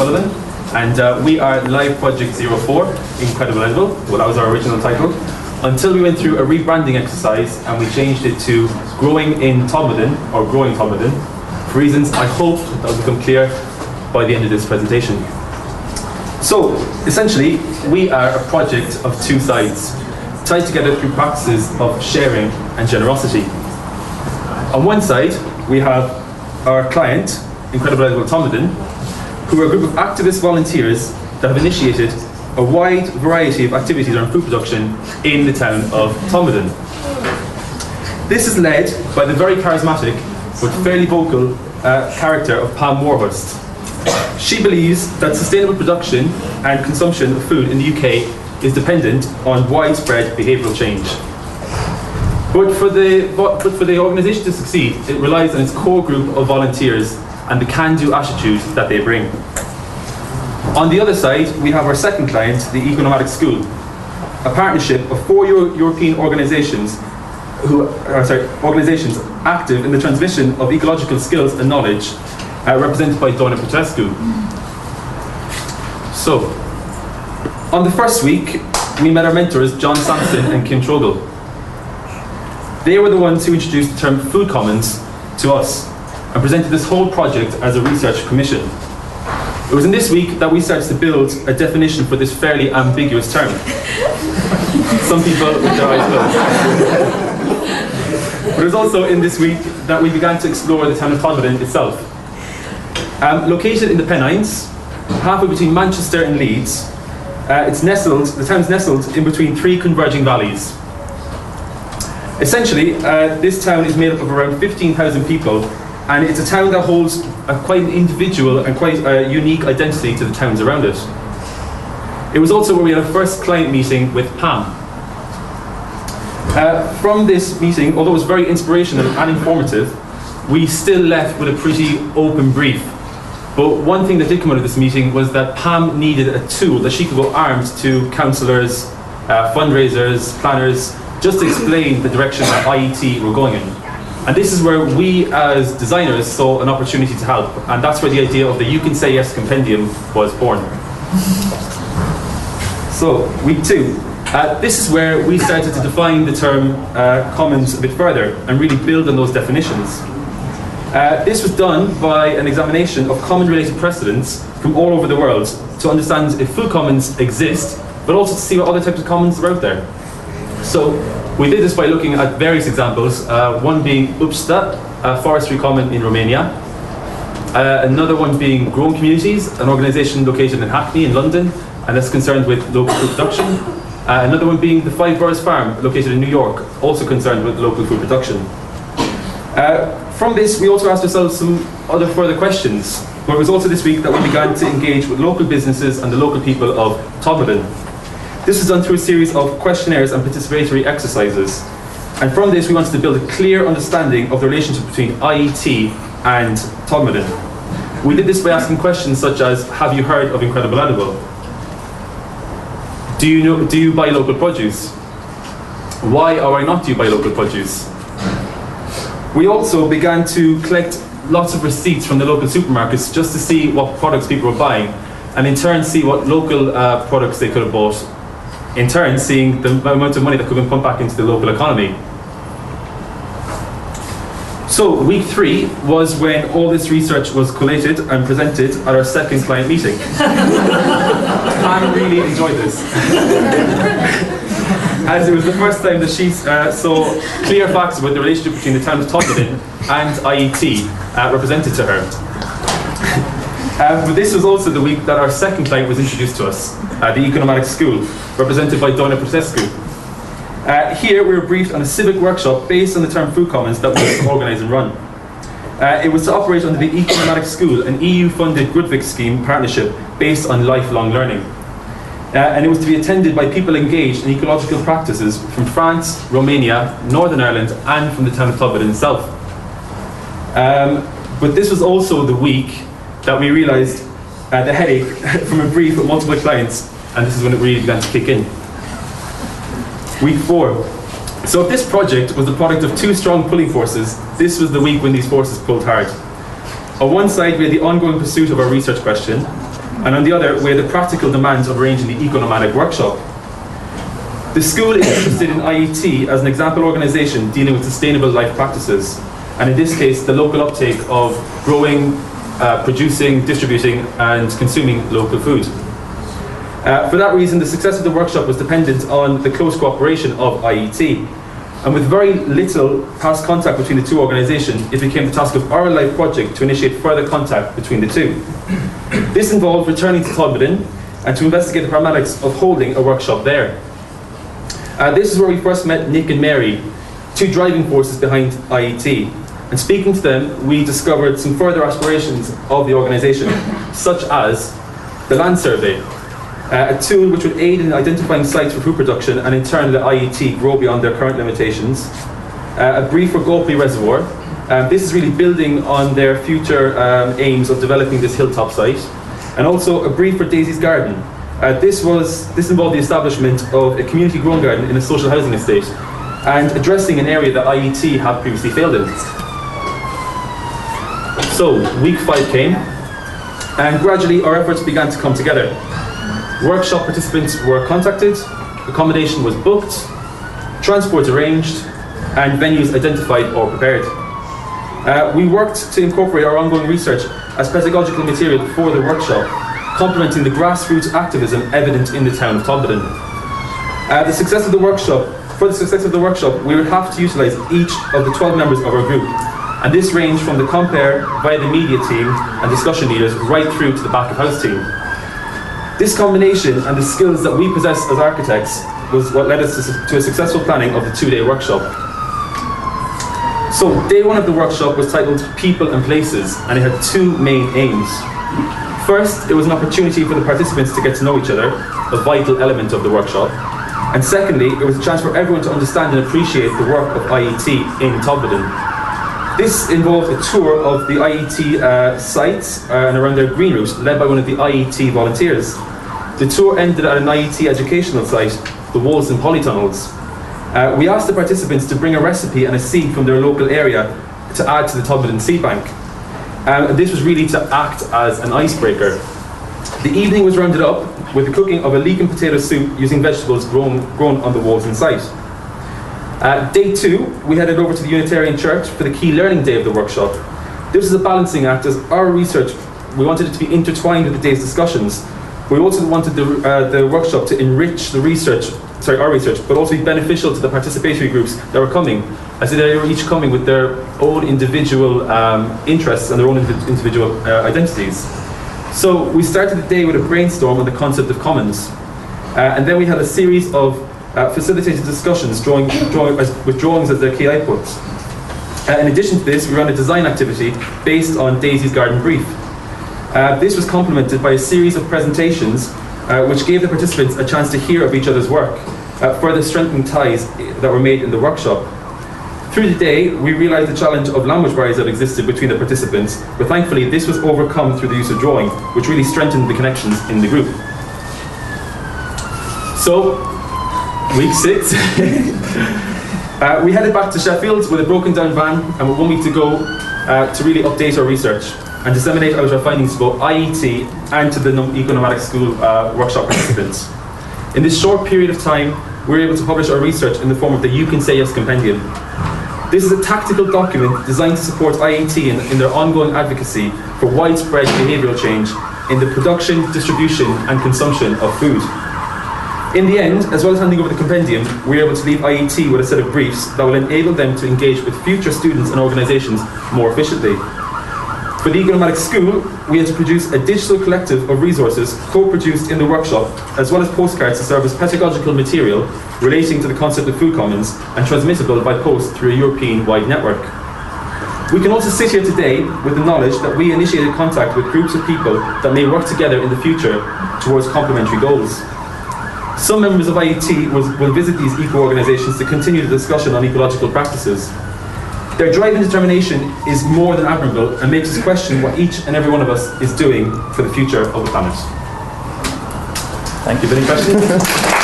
Sullivan, and we are Live Project 04, Incredible Edible. Well, that was our original title. Until we went through a rebranding exercise and we changed it to Growing in Todmorden, or Growing Todmorden, for reasons I hope that will become clear by the end of this presentation. So, essentially, we are a project of two sides, tied together through practices of sharing and generosity. On one side, we have our client, Incredible Edible Todmorden, who are a group of activist volunteers that have initiated a wide variety of activities around food production in the town of Todmorden. This is led by the very charismatic but fairly vocal character of Pam Warhurst. She believes that sustainable production and consumption of food in the UK is dependent on widespread behavioural change. But for the organisation to succeed, it relies on its core group of volunteers and the can-do attitude that they bring. On the other side, we have our second client, the Eco-Nomadic School, a partnership of 4 European organisations organisations active in the transmission of ecological skills and knowledge, represented by Donna Petrescu. So, on the first week, we met our mentors, John Sampson and Kim Trogel. They were the ones who introduced the term food commons to us and presented this whole project as a research commission. It was in this week that we started to build a definition for this fairly ambiguous term. Some people with their eyes closed. But it was also in this week that we began to explore the town of Todmorden itself. Located in the Pennines, halfway between Manchester and Leeds, the town's nestled in between 3 converging valleys. Essentially, this town is made up of around 15,000 people, and it's a town that holds quite an individual and quite a unique identity to the towns around it. It was also where we had our first client meeting with Pam. From this meeting, although it was very inspirational and informative, we still left with a pretty open brief. But one thing that did come out of this meeting was that Pam needed a tool that she could go armed to counsellors, fundraisers, planners, just to explain the direction that IET were going in. And this is where we as designers saw an opportunity to help, and that's where the idea of the You Can Say Yes compendium was born. So, week 2. This is where we started to define the term commons a bit further and really build on those definitions. This was done by an examination of common related precedents from all over the world to understand if food commons exist, but also to see what other types of commons are out there. So we did this by looking at various examples, one being UPSTA, a forestry common in Romania, another one being Grown Communities, an organisation located in Hackney in London, and that's concerned with local food production. Another one being the Five Boroughs Farm, located in New York, also concerned with local food production. From this, we also asked ourselves some other further questions, but it was also this week that we began to engage with local businesses and the local people of Todmorden. This was done through a series of questionnaires and participatory exercises. And from this, we wanted to build a clear understanding of the relationship between IET and Todmorden. We did this by asking questions such as, have you heard of Incredible Edible? Do you buy local produce? Why or why not do you buy local produce? We also began to collect lots of receipts from the local supermarkets just to see what products people were buying, and in turn see what local products they could have bought, in turn seeing the amount of money that could have been pumped back into the local economy. So week 3 was when all this research was collated and presented at our second client meeting. Anne really enjoyed this, as it was the first time that she saw clear facts about the relationship between the town of Todmorden and IET represented to her. But this was also the week that our second client was introduced to us, the Eco-Nomadic School, represented by Donna Petrescu. Here we were briefed on a civic workshop based on the term food commons that we were to organise and run. It was to operate under the Eco-Nomadic School, an EU-funded Grundtvig scheme partnership based on lifelong learning. And it was to be attended by people engaged in ecological practices from France, Romania, Northern Ireland, and from the town of Todmorden itself. But this was also the week that we realised the headache from a brief with multiple clients, and this is when it really began to kick in. Week 4. So if this project was the product of 2 strong pulling forces, this was the week when these forces pulled hard. On one side, we had the ongoing pursuit of our research question, And on the other, we had the practical demands of arranging the eco-nomadic workshop. The school is interested in IET as an example organisation dealing with sustainable life practices, and in this case, the local uptake of growing, producing, distributing, and consuming local food. For that reason, the success of the workshop was dependent on the close cooperation of IET. And with very little past contact between the two organisations, it became the task of our life project to initiate further contact between the two. This involved returning to Todmorden and to investigate the paramedics of holding a workshop there. This is where we first met Nick and Mary, two driving forces behind IET. And speaking to them, we discovered some further aspirations of the organisation, such as the land survey, a tool which would aid in identifying sites for food production and in turn let IET grow beyond their current limitations. A brief for Gopli Reservoir. This is really building on their future aims of developing this hilltop site. And also a brief for Daisy's Garden. This involved the establishment of a community grown garden in a social housing estate and addressing an area that IET had previously failed in. So week 5 came and gradually our efforts began to come together. Workshop participants were contacted, accommodation was booked, transport arranged, and venues identified or prepared. We worked to incorporate our ongoing research as pedagogical material for the workshop, complementing the grassroots activism evident in the town of Todmorden. For the success of the workshop, we would have to utilise each of the 12 members of our group, and this ranged from the compere via the media team and discussion leaders right through to the back of house team. This combination and the skills that we possess as architects was what led us to a successful planning of the 2-day workshop. So day 1 of the workshop was titled People and Places, and it had 2 main aims. First, it was an opportunity for the participants to get to know each other, a vital element of the workshop. And secondly, it was a chance for everyone to understand and appreciate the work of IET in Todmorden. This involved a tour of the IET sites and around their green roofs, led by one of the IET volunteers. The tour ended at an IET educational site, the Wolves and Polytunnels. We asked the participants to bring a recipe and a seed from their local area to add to the Todmorden seed bank. This was really to act as an icebreaker. The evening was rounded up with the cooking of a leek and potato soup using vegetables grown on the walls in sight. Day 2, we headed over to the Unitarian Church for the key learning day of the workshop. This was a balancing act as our research, we wanted it to be intertwined with the day's discussions. We also wanted the workshop to enrich our research, but also be beneficial to the participatory groups that were coming, as they were each coming with their own individual interests and their own individual identities. So we started the day with a brainstorm on the concept of commons, and then we had a series of facilitated discussions with drawings as their key outputs. In addition to this, we ran a design activity based on Daisy's Garden brief. This was complemented by a series of presentations which gave the participants a chance to hear of each other's work, further strengthening ties that were made in the workshop. Through the day, we realised the challenge of language barriers that existed between the participants, but thankfully this was overcome through the use of drawing, which really strengthened the connections in the group. So, week 6, we headed back to Sheffield with a broken down van and with 1 week to go to really update our research and disseminate out our findings to both IET and to the Eco-Nomadic School workshop participants. In this short period of time, we were able to publish our research in the form of the You Can Say Yes Compendium. This is a tactical document designed to support IET in their ongoing advocacy for widespread behavioural change in the production, distribution and consumption of food. In the end, as well as handing over the compendium, we were able to leave IET with a set of briefs that will enable them to engage with future students and organisations more efficiently. For the Eco-Nomadic School, we had to produce a digital collective of resources co-produced in the workshop, as well as postcards to serve as pedagogical material relating to the concept of food commons and transmissible by post through a European-wide network. We can also sit here today with the knowledge that we initiated contact with groups of people that may work together in the future towards complementary goals. Some members of IET will visit these eco-organisations to continue the discussion on ecological practices. Their drive and determination is more than admirable and makes us question what each and every one of us is doing for the future of the planet. Thank you. Any questions?